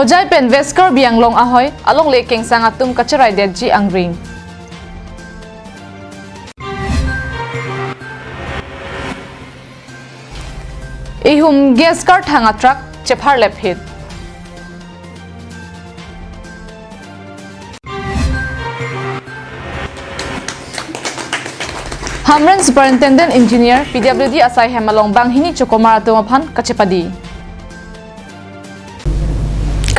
Hojai pen Vesker biang long ahoy along le keng sang atum kacerai deji angring. Ihum gas car thanga truck chephar lep hit. Hamren Superintendent Engineer PWD asai hemalong banghini chokomar atumaphan kachepadi.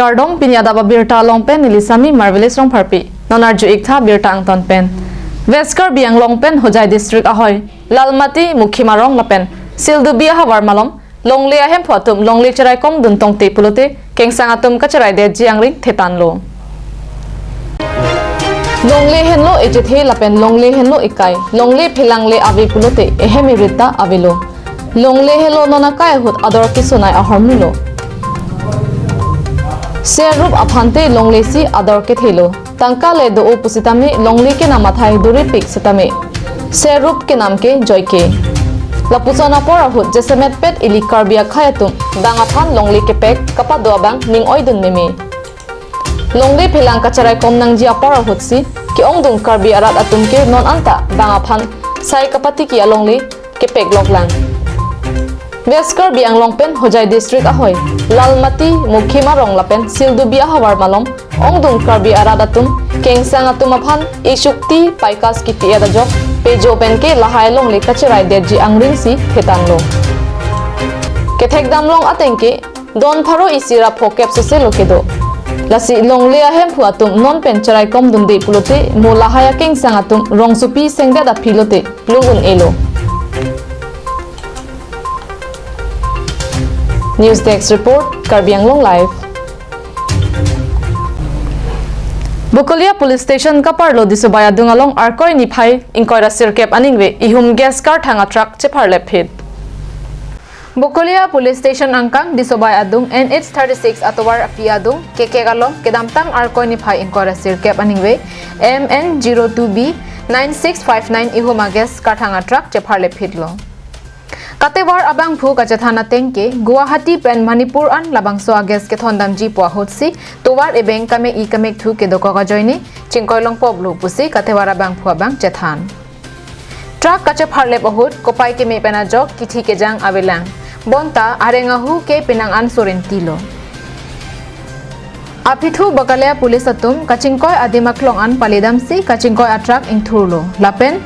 Kardong pinyada ba birta long pen nilisami marvelous rong pharpi nonarju iktha birta angton pen Vesker biang long pen Hojai district ahoy lalmati mukhimarong lapen sildubia hawar malom longle ahem photum longle cherai kom duntong te pulote kengsang atum kacherai de jiangring thetanlo longle henlo ejithe lapen longle henlo ikai longle phelangle avi pulote ehemi rita avilo longle helo nonakai hut ador kisunai ahormulo Serup aphante longle si ador ke thelo tangka le do opusitame longle ke namathai duri pik sitame Serup ke naam ke joy ke lapusona pora hut jesemet pet ili karbia khayatum dangaphan longle ke pek kapa do bang ning oidun meme longle phelang kacharai komnang ji apora hut si ki ongdung karbi arat atum ke non anta dangaphan sai kapati ki longle ke pek loklang Vesker biang longpen Hojai district ahoy lalmati mukhima rong lapen sildubia hawar malom ongdung karbi aradatum kengsang atum aphan ishukti paikas ki tiada jok pejo pen ke lahai long le kacherai deji angring si thetanlo kethek damlong atengke don pharo isira phokep se lokedo lasi longle ahem phuatum non pen cherai kom dum de pulote mo lahaya kengsang atum rong supi sengda da philote lungun elo News Desk Report, Karbi Anglong Live. Bukolia Police Station kaparlo disubaya dungalong arkoi niphai inkoira sirkep aningwe ihum gas car thanga truck chephar lep hit. Bukolia Police Station angkang disubaya dung NH 36 atowar apiadung keke galong kedamtang arkoi niphai inkoira sirkep aningwe MN02B 9659 ihum gas car thanga truck chephar lep hit lo. Katewar abang phu kachathana tengke Guwahati pen Manipur an labang so ages ke thondam ji pwa hotsi towar ebeng kame I kame thu ke doko ka joini chingkoilong poblu pusi katewar abang phu abang chathan truck kache pharle bahut kopai ke me pena jok kithi ke jang abelang bonta arenga hu ke pinang an sorin tilo apithu bakalaya police atum kachingkoi adimaklong an palidam si kachingkoi atrak ingthurlo lapen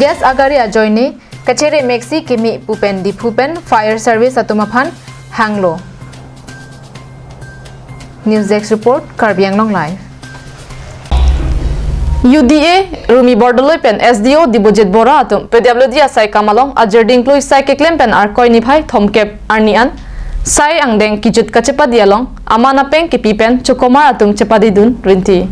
gas agari a joini Kachere Mexi Kimi Pupen di Pupen Fire Service atumaphan hanglo. News Desk Report Karbi Anglong Live. UDA Rumi Bordoloi pen SDO Dibojit Bora atum PWD asai kamalong ajerding plui sai ke klempen arkoi niphai thomkep arnian sai angdeng kijut kachepa dialong amana peng kipipen chokomar atum chepadi dun rinti.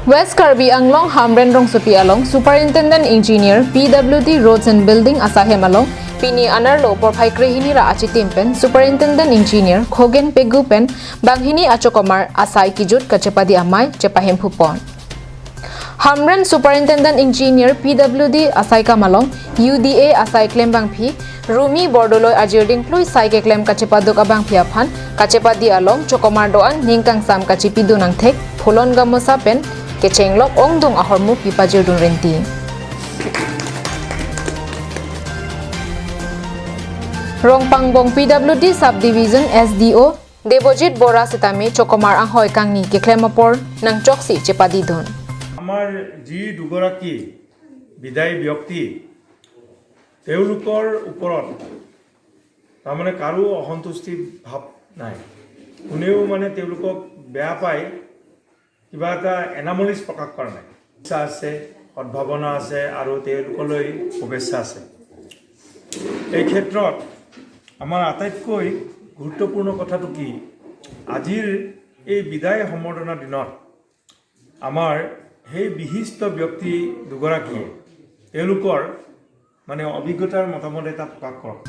West Karbi Anglong Hamren Rong Supi Along Superintendent Engineer PWD Roads and Building Asahem Along Pini Anarlo Porphai Krehini Ra Achitimpen Superintendent Engineer Khogen Pegupen Banghini Achokomar Asai Kijut Kachepadi Amai Chepahem Phupon Hamren Superintendent Engineer PWD Asai Kamalong UDA Asai Klem Bangphi Rumi Bordoloi Ajerding Plui Sai ke Klem Kachepaduk Abang Phiaphan Kachepadi Along Chokomar Doan Ningkang Sam Kachipidu Nangthek Pholon Gamosa Pen Kechenglok ongdung ahormu pipajir dun renti. Rongpangbong PWD Subdivision SDO Debojit Bora Sitami Chokomar Anghoy Kangni Keklemapor nang Choksi Chepadi dun. Amar ji dugoraki bidai byakti Teulukor uporat tamane karu অসন্তুষ্টি ভাব নাই কোনেও মানে তেওঁলোকক বেয়া পায় কিবা এটা এনামলিস প্ৰকাশ কৰা নাই ইচ্ছা আছে সদ্ভাৱনা আছে আৰু তেওঁলোকলৈ শুভেচ্ছা আছে এই ক্ষেত্ৰত আমাৰ আটাইতকৈ গুৰুত্বপূৰ্ণ কথাটো কি আজিৰ এই বিদায় সম্বৰ্ধনা দিনত আমাৰ সেই বিশিষ্ট ব্যক্তি দুগৰাকীয়ে তেওঁলোকৰ মানে অভিজ্ঞতাৰ মতামত এটা প্ৰকাশ কৰক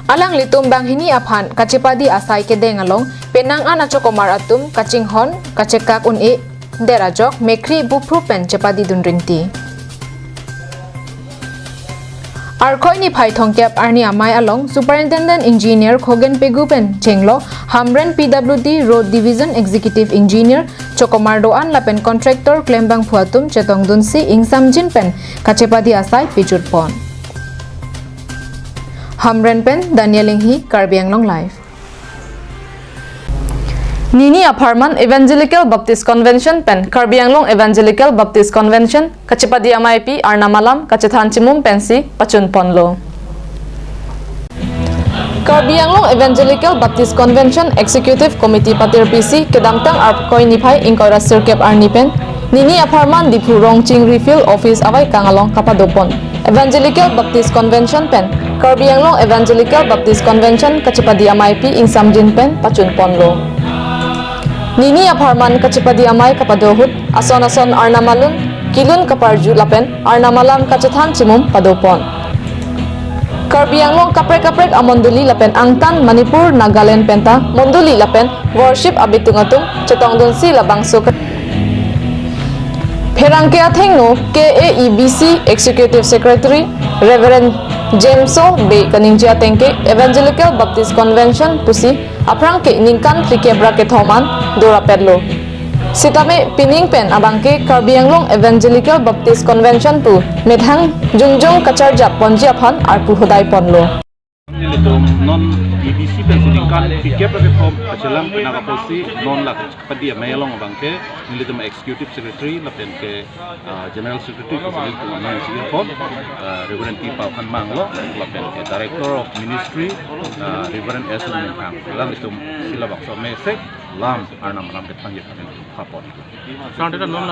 Alang litum banghini aphan kachepadi asai ke dengalong penang ana chokomar atum kachinghon kachekak un e derajok mekri bupru pen chepadi dunrinti Arkoi ni phai thongkep arni amai along Superintendent Engineer Khogen Pegupen Chenglo Hamren PWD Road Division Executive Engineer Chokomar Doan lapen contractor Klembang Phuatum Chetong Dunsi Ingsam Jinpen Kachepadi Asai Pichut Pon Hamren Pen Daniel Inghi Karbi Anglong Live Nini Aparman Evangelical Baptist Convention Pen Karbi Anglong Evangelical Baptist Convention Kachepadi Amai Arnamalam Kachethan Chimum Pensi Pachun Ponlo Karbi Anglong Evangelical Baptist Convention Executive Committee Patir PC Kedamtang Arkoi Niphai Inkoira Sirkep Arnipen Nini Aparman Dipu Rongching Refill Office Awai Kangalong Kapadopon Evangelical Baptist Convention Pen Karbi Anglong Evangelical Baptist Convention Kachepadi Amai Ingsam Jinpen Pachun Ponlo Nini Aparman Kachepadi Amai Kapadohut Ason Arnamalun Kilun Kaparju Lapen Arnamalam Kachethan Chimum Padopon Karbi Anglong Kaprek Amonduli Lapen Angtan Manipur Nagaland Penta Monduli Lapen Worship Abitungatung Chetong Dunsi Labangso Perangke Athengno KAEBC Executive Secretary Reverend Jameso B. Kaningja Tengke Evangelical Baptist Convention Pusi Aprangke Ningkan Trikebra ke Thoman Dora Pedlo Sitame Pining Pen Abangke Karbi Anglong Evangelical Baptist Convention Tu Medhang Junjung Kacharjap Ponjiaphan Arpu Hodai Ponlo non EBC pensidikan pikir reform ajalam penagaposi non lak padi mayalong bangke militum executive secretary lapen ke general secretary kemudian pengaman singapore Reverend T. Paukan Manglo lapen ke director of ministry Reverend S. Menhang lam itu sila bakso mesek lam arnam lam ketanjir kamen kapon sound itu non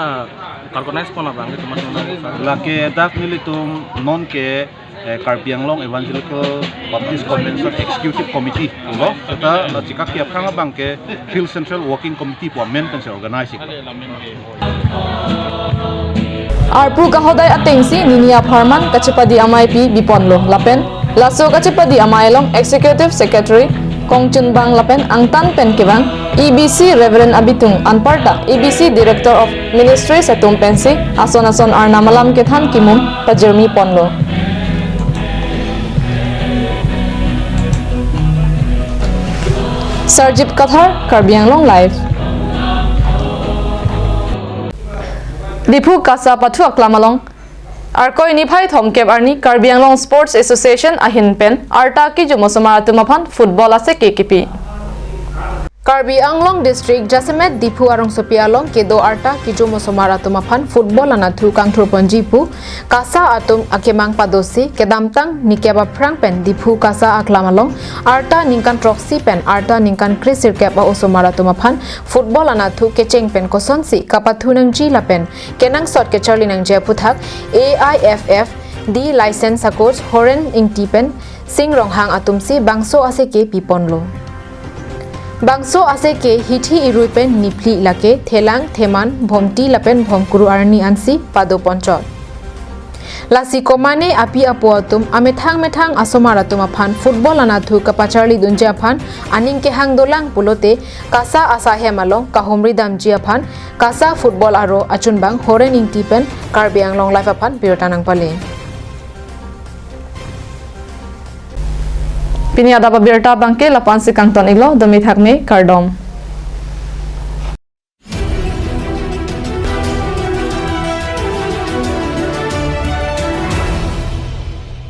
organize pon abang itu macam lake dak militum non ke Karbi Anglong Evangelical Baptist Convention Executive Committee lo kita jika tiap kang abang ke Hill Central Working Committee po men pensi organizing Arpu Kahodai Atengsi Nini Aparman Kachepadi Amai Biponlo Lapen Laso Kachepadi Amai Long Executive Secretary Kongchun Bang Lapen Angtan Pen Kibang EBC Reverend Abitung Anparta EBC Director of Ministry Setum Pensi Ason Arnamalam Kethan Kimum Pajermi Ponlo Sarjip Kathar Karbi Anglong Live Dipu Kasa Pathu Aklamalong Arkoi Niphai Thomkep Arni Karbi Anglong Sports Association Ahin Pen Arta Ki Jumosomara Tumaphan Football Ase KKP Karbi Anglong District Jasemet Dipu Arong Sopialong Kedo Arta Kijo Mosomara Tumaphan Football Anathu Kangthur Ponjipu Kasa Atum Akemang Padosi Kedamtang Nikeba Prang Pen Dipu Kasa Aklamalong Arta Ningkan Troxy Pen Arta Ningkan Krisir Keba Osomara Tumaphan Football Anathu Kecheng Pen Kosonsi Kapathu Nang Jila Pen Kenang Sot Kecharli Nang Jeputhak AIFF D License Coach Horen Ingti Pen Sing Ronghang Atumsi Bangso Ase Ke Piponlo Bangso ase ke hithi irupen nipli lake thelang theman bhomti lapen bhomkuru arni ansi pado ponchot lasi komane api apuatum amethang asomaratum aphan football anathu kapacharli dunja aphan aning ke hangdolang pulote kasa asahe malong kahumri damji aphan kasa football aro achunbang horen ingtipen Karbi Anglong life aphan birotanang pale Pini ada pabirta bangke lapan si kangton ilo demi thakme kardom